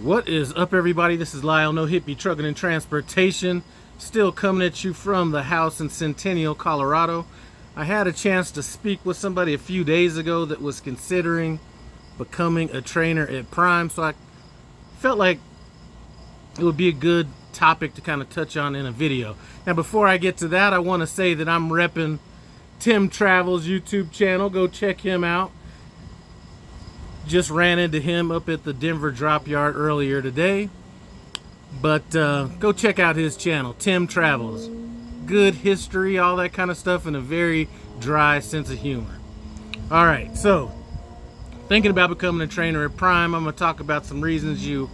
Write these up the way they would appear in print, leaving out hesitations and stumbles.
What is up, everybody? This is Lyle, No Hippie Trucking and Transportation, still coming at you from the house in Centennial, Colorado. I had a chance to speak with somebody a few days ago that was considering becoming a trainer at Prime, so I felt like it would be a good topic to kind of touch on in a video. Now, before I get to that, I want to say that I'm repping Tim Travel's YouTube channel. Go check him out. Just ran into him up at the Denver drop yard earlier today, but go check out his channel, Tim Travels. Good history, all that kind of stuff, and a very dry sense of humor. All right, so thinking about becoming a trainer at Prime, I'm going to talk about some reasons you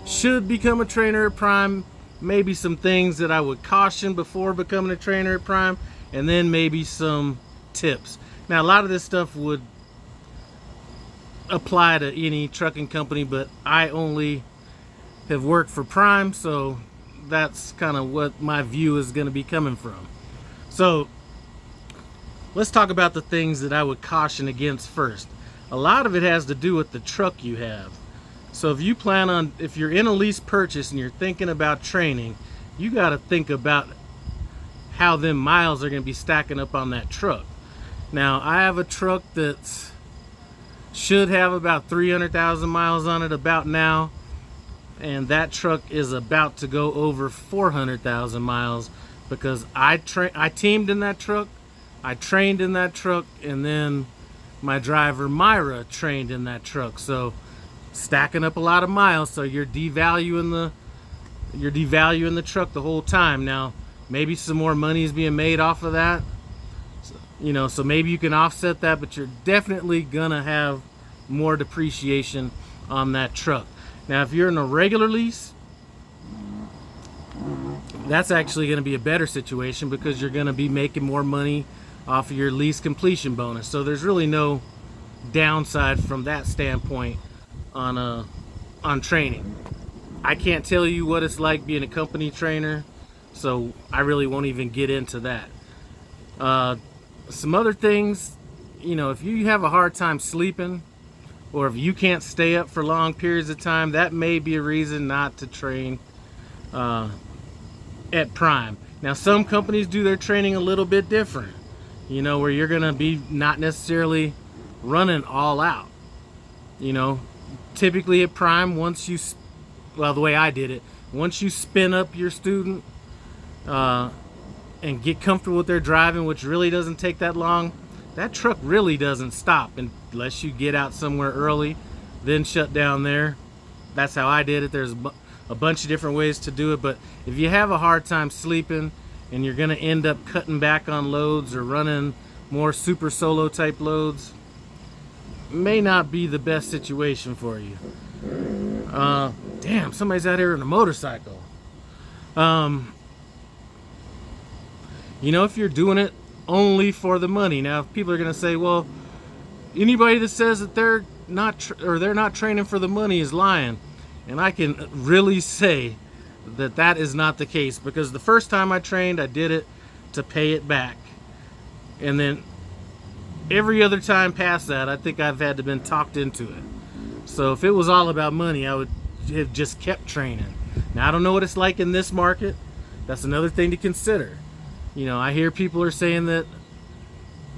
should become a trainer at Prime, maybe some things that I would caution before becoming a trainer at Prime, and then maybe some tips. Now, a lot of this stuff would apply to any trucking company, but I only have worked for Prime, so that's kind of what my view is going to be coming from. So let's talk about the things that I would caution against first. A lot of it has to do with the truck you have. So if you plan on, if you're in a lease purchase and you're thinking about training, you got to think about how them miles are going to be stacking up on that truck. Now, I have a truck that's should have about 300,000 miles on it about now, and that truck is about to go over 400,000 miles because I teamed in that truck, I trained in that truck, and then my driver Myra trained in that truck. So stacking up a lot of miles, so you're devaluing the truck the whole time. Now maybe some more money is being made off of that, you know, so maybe you can offset that, but you're definitely gonna have more depreciation on that truck. Now, if you're in a regular lease, that's actually going to be a better situation because you're going to be making more money off of your lease completion bonus. So there's really no downside from that standpoint on training. I can't tell you what it's like being a company trainer, so I really won't even get into that. Some other things, you know, if you have a hard time sleeping, or if you can't stay up for long periods of time, that may be a reason not to train at Prime. Now, some companies do their training a little bit different, you know, where you're gonna be not necessarily running all out. You know, typically at Prime, once you, well, the way I did it, once you spin up your student and get comfortable with their driving, which really doesn't take that long, that truck really doesn't stop unless you get out somewhere early, then shut down there. That's how I did it. There's a bunch of different ways to do it, but if you have a hard time sleeping and you're going to end up cutting back on loads or running more super solo type loads, may not be the best situation for you. Damn, somebody's out here on a motorcycle. You know, if you're doing it only for the money. Now, people are going to say, well, anybody that says that they're not training for the money is lying. And I can really say that that is not the case, because the first time I trained, I did it to pay it back. And then every other time past that, I think I've had to been talked into it. So if it was all about money, I would have just kept training. Now, I don't know what it's like in this market. That's another thing to consider. You know, I hear people are saying that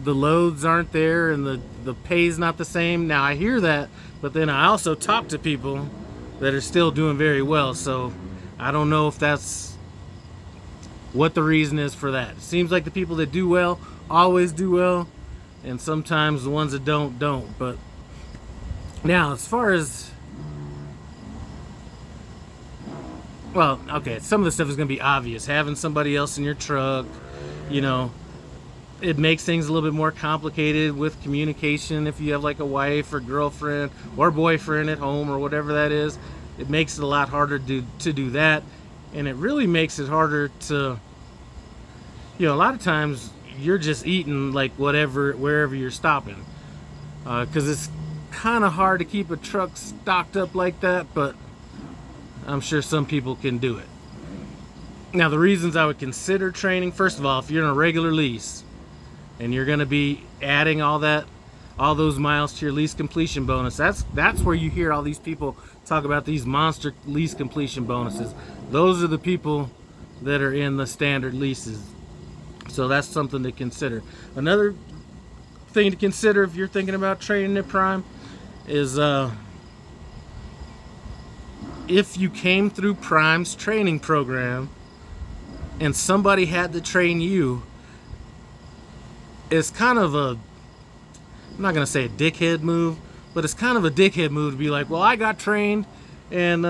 the loads aren't there and the pay's not the same. Now, I hear that, but then I also talk to people that are still doing very well. So I don't know if that's what the reason is for that. It seems like the people that do well always do well, and sometimes the ones that don't. But now, as far as, well, okay, some of the stuff is going to be obvious. Having somebody else in your truck, you know, it makes things a little bit more complicated with communication. If you have like a wife or girlfriend or boyfriend at home or whatever that is, it makes it a lot harder to do that. And it really makes it harder to, you know, a lot of times you're just eating like whatever, wherever you're stopping. Because it's kind of hard to keep a truck stocked up like that, but I'm sure some people can do it. Now, the reasons I would consider training, first of all, if you're in a regular lease and you're going to be adding all that all those miles to your lease completion bonus. That's where you hear all these people talk about these monster lease completion bonuses. Those are the people that are in the standard leases. So that's something to consider. Another thing to consider if you're thinking about training at Prime is if you came through Prime's training program and somebody had to train you, it's kind of a, I'm not gonna say a dickhead move, but it's kind of a dickhead move to be like, well, I got trained and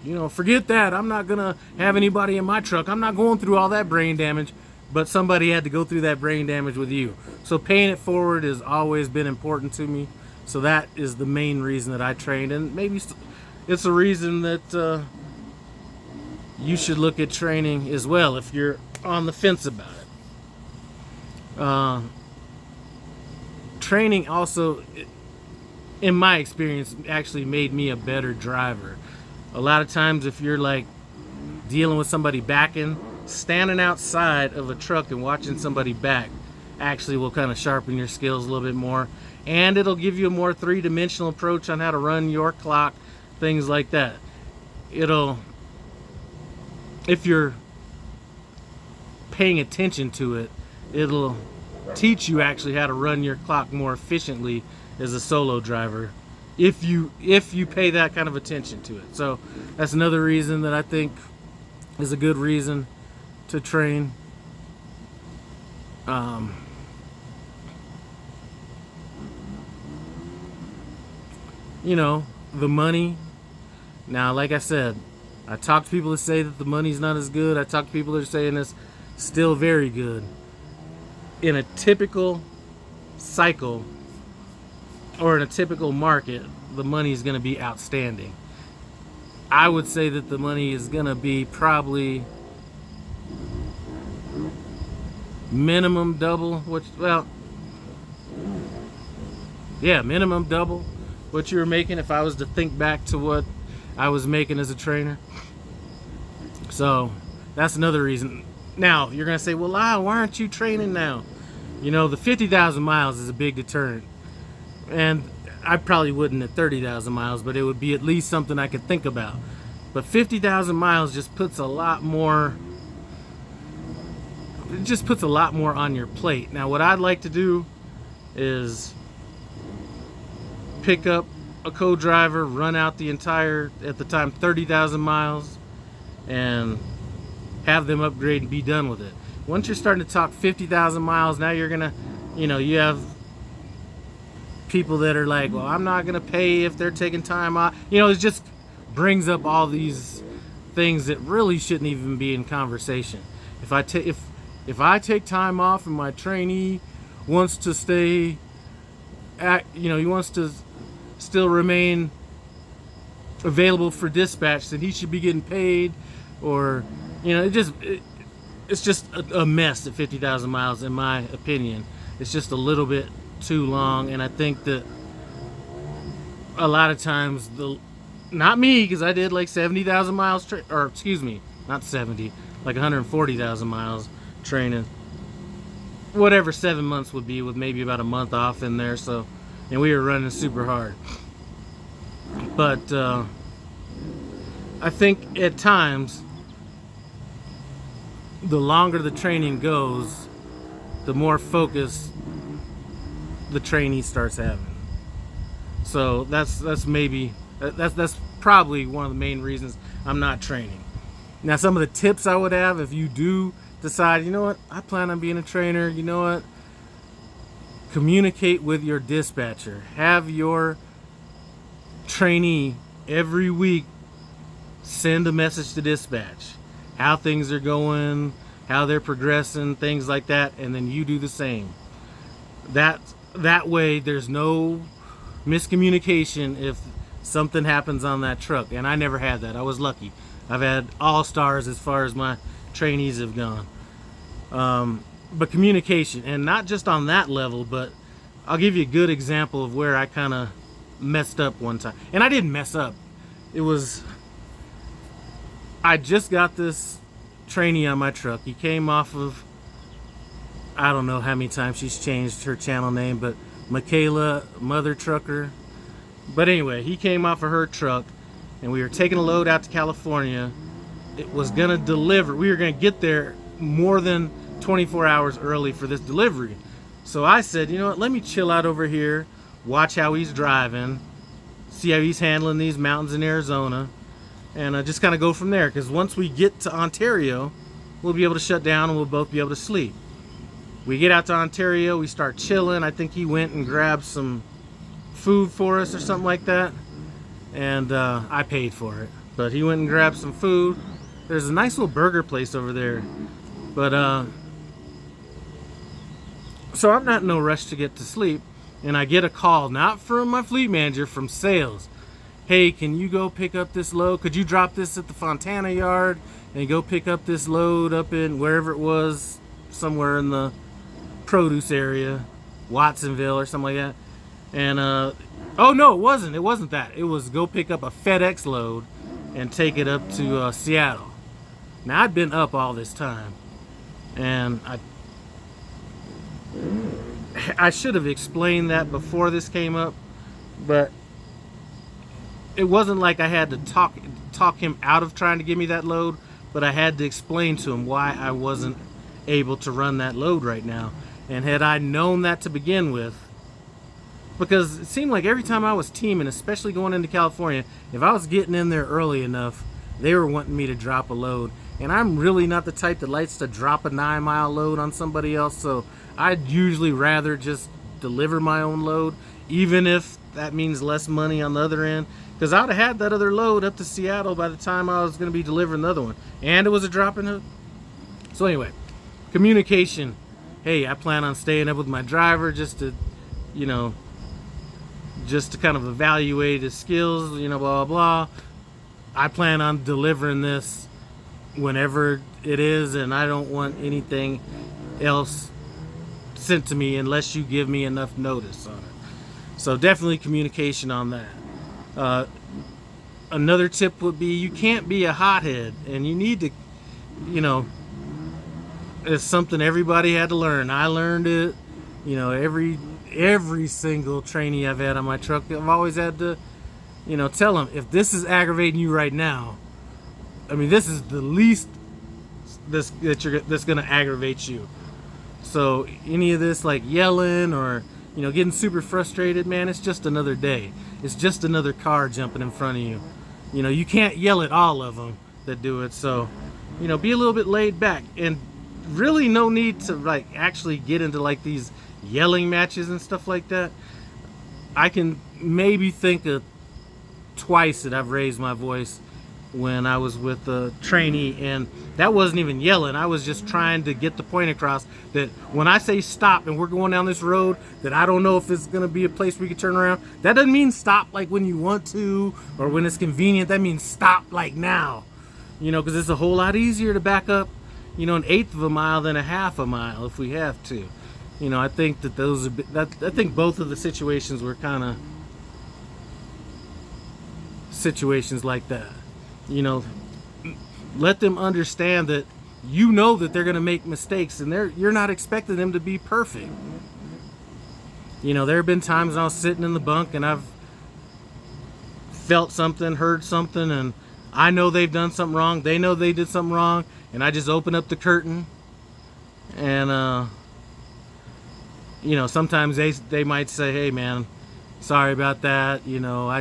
you know, forget that, I'm not gonna have anybody in my truck, I'm not going through all that brain damage. But somebody had to go through that brain damage with you. So paying it forward has always been important to me. So that is the main reason that I trained, and maybe it's a reason that you should look at training as well if you're on the fence about it. Training also, in my experience, actually made me a better driver. A lot of times if you're like dealing with somebody backing, standing outside of a truck and watching somebody back actually will kind of sharpen your skills a little bit more, and it'll give you a more three-dimensional approach on how to run your clock, things like that. It'll, if you're paying attention to it, it'll teach you actually how to run your clock more efficiently as a solo driver if you pay that kind of attention to it. So that's another reason that I think is a good reason to train. You know, the money. Now, like I said, I talk to people that say that the money's not as good. I talk to people that are saying it's still very good. In a typical cycle or in a typical market, the money is going to be outstanding. I would say that the money is going to be probably minimum double, minimum double what you were making if I was to think back to what I was making as a trainer. So that's another reason. Now you're gonna say, well, Lyle, why aren't you training now? You know, the 50,000 miles is a big deterrent, and I probably wouldn't at 30,000 miles, but it would be at least something I could think about. But 50,000 miles just puts a lot more. It just puts a lot more on your plate. Now, what I'd like to do is pick up a co-driver, run out the entire, at the time, 30,000 miles, and have them upgrade and be done with it. Once you're starting to talk 50,000 miles, now you're gonna, you know, you have people that are like, well, I'm not gonna pay if they're taking time off. You know, it just brings up all these things that really shouldn't even be in conversation. If I take time off and my trainee wants to stay at, you know, he wants to still remain available for dispatch, then he should be getting paid, or, you know, it's just a mess at 50,000 miles, in my opinion. It's just a little bit too long, and I think that a lot of times, not me, because I did like 70,000 miles, or excuse me, not 70, like 140,000 miles training, whatever 7 months would be, with maybe about a month off in there. So, and we were running super hard. But I think at times, the longer the training goes, the more focus the trainee starts having. So that's probably one of the main reasons I'm not training. Now, some of the tips I would have, if you do decide, you know what, I plan on being a trainer, you know what, communicate with your dispatcher. Have your trainee every week send a message to dispatch, how things are going, how they're progressing, things like that, and then you do the same. That way there's no miscommunication if something happens on that truck. And I never had that. I was lucky. I've had all stars as far as my trainees have gone. But communication, and not just on that level, but I'll give you a good example of where I kind of messed up one time. And I didn't mess up. I just got this trainee on my truck. He came off of, I don't know how many times she's changed her channel name, but Michaela, mother trucker. But anyway, he came off of her truck, and we were taking a load out to California. It was gonna deliver. We were gonna get there more than 24 hours early for this delivery. So I said, you know what, let me chill out over here, watch how he's driving, see how he's handling these mountains in Arizona, and just kind of go from there. Because once we get to Ontario, we'll be able to shut down and we'll both be able to sleep. We get out to Ontario, we start chilling. I think he went and grabbed some food for us or something like that, and I paid for it. But he went and grabbed some food. There's a nice little burger place over there. But so I'm not in no rush to get to sleep, and I get a call, not from my fleet manager, from sales. Hey, can you go pick up this load? Could you drop this at the Fontana yard and go pick up this load up in wherever it was, somewhere in the produce area, Watsonville or something like that. And oh no, it wasn't that. It was go pick up a FedEx load and take it up to Seattle. Now, I'd been up all this time, and I should have explained that before this came up, but it wasn't like I had to talk him out of trying to give me that load, but I had to explain to him why I wasn't able to run that load right now. And had I known that to begin with, because it seemed like every time I was teaming, especially going into California, if I was getting in there early enough, they were wanting me to drop a load. And I'm really not the type that likes to drop a 9-mile load on somebody else, so I'd usually rather just deliver my own load, even if that means less money on the other end. Because I would have had that other load up to Seattle by the time I was going to be delivering the other one. And it was a drop and hook. So anyway, communication. Hey, I plan on staying up with my driver just to, you know, just to kind of evaluate his skills, you know, blah, blah, blah. I plan on delivering this whenever it is, and I don't want anything else sent to me unless you give me enough notice on it. So definitely communication on that. Another tip would be, you can't be a hothead, and you need to, you know, it's something everybody had to learn. I learned it, you know, every single trainee I've had on my truck, I've always had to, you know, tell them, if this is aggravating you right now, I mean, this is the least that's going to aggravate you. So any of this like yelling or, you know, getting super frustrated, man, it's just another day. It's just another car jumping in front of you. You know, you can't yell at all of them that do it. So, you know, be a little bit laid back, and really no need to like actually get into like these yelling matches and stuff like that. I can maybe think of twice that I've raised my voice when I was with a trainee, and that wasn't even yelling. I was just trying to get the point across that when I say stop and we're going down this road that I don't know if it's going to be a place we can turn around, that doesn't mean stop like when you want to or when it's convenient. That means stop like now, you know, because it's a whole lot easier to back up, you know, 1/8 of a mile than 1/2 a mile if we have to. You know, I think that I think both of the situations were kind of situations like that. You know, let them understand that you know that they're going to make mistakes, and you're not expecting them to be perfect. You know, there have been times when I was sitting in the bunk and I've felt something, heard something, and I know they've done something wrong. They know they did something wrong, and I just open up the curtain, and you know, sometimes they might say, "Hey, man, sorry about that." You know,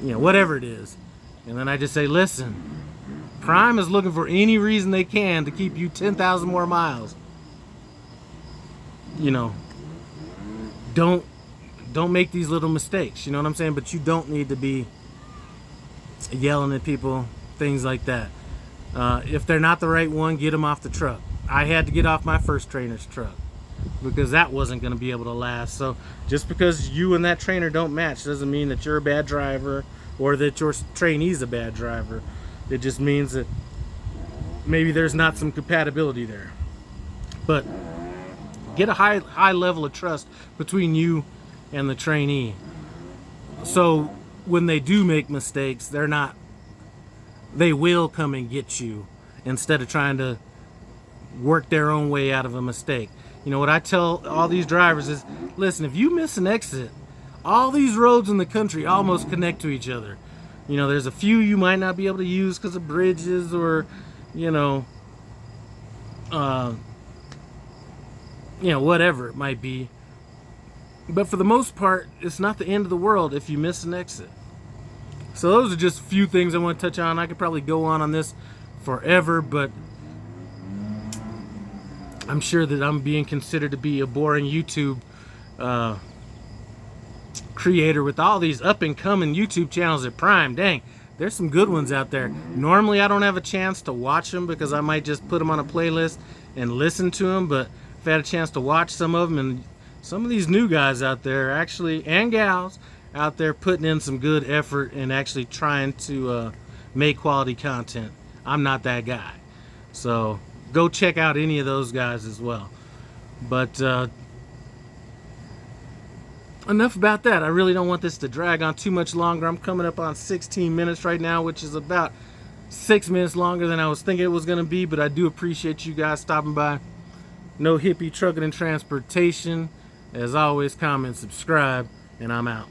you know, whatever it is. And then I just say, listen, Prime is looking for any reason they can to keep you 10,000 more miles. You know, don't make these little mistakes, you know what I'm saying? But you don't need to be yelling at people, things like that. If they're not the right one, get them off the truck. I had to get off my first trainer's truck because that wasn't going to be able to last. So just because you and that trainer don't match doesn't mean that you're a bad driver or that your trainee's a bad driver. It just means that maybe there's not some compatibility there. But get a high level of trust between you and the trainee. So when they do make mistakes, they will come and get you instead of trying to work their own way out of a mistake. You know, what I tell all these drivers is, listen, if you miss an exit, all these roads in the country almost connect to each other. You know, there's a few you might not be able to use because of bridges or, you know, whatever it might be. But for the most part, it's not the end of the world if you miss an exit. So those are just a few things I want to touch on. I could probably go on this forever, but I'm sure that I'm being considered to be a boring YouTube creator with all these up-and-coming YouTube channels at Prime. Dang, there's some good ones out there. Normally I don't have a chance to watch them because I might just put them on a playlist and listen to them, but I've had a chance to watch some of them, and some of these new guys out there actually, and gals out there, putting in some good effort and actually trying to make quality content. I'm not that guy, so go check out any of those guys as well. But enough about that. I really don't want this to drag on too much longer. I'm coming up on 16 minutes right now, which is about 6 minutes longer than I was thinking it was going to be, but I do appreciate you guys stopping by. No Hippie Trucking and Transportation. As always, comment, subscribe, and I'm out.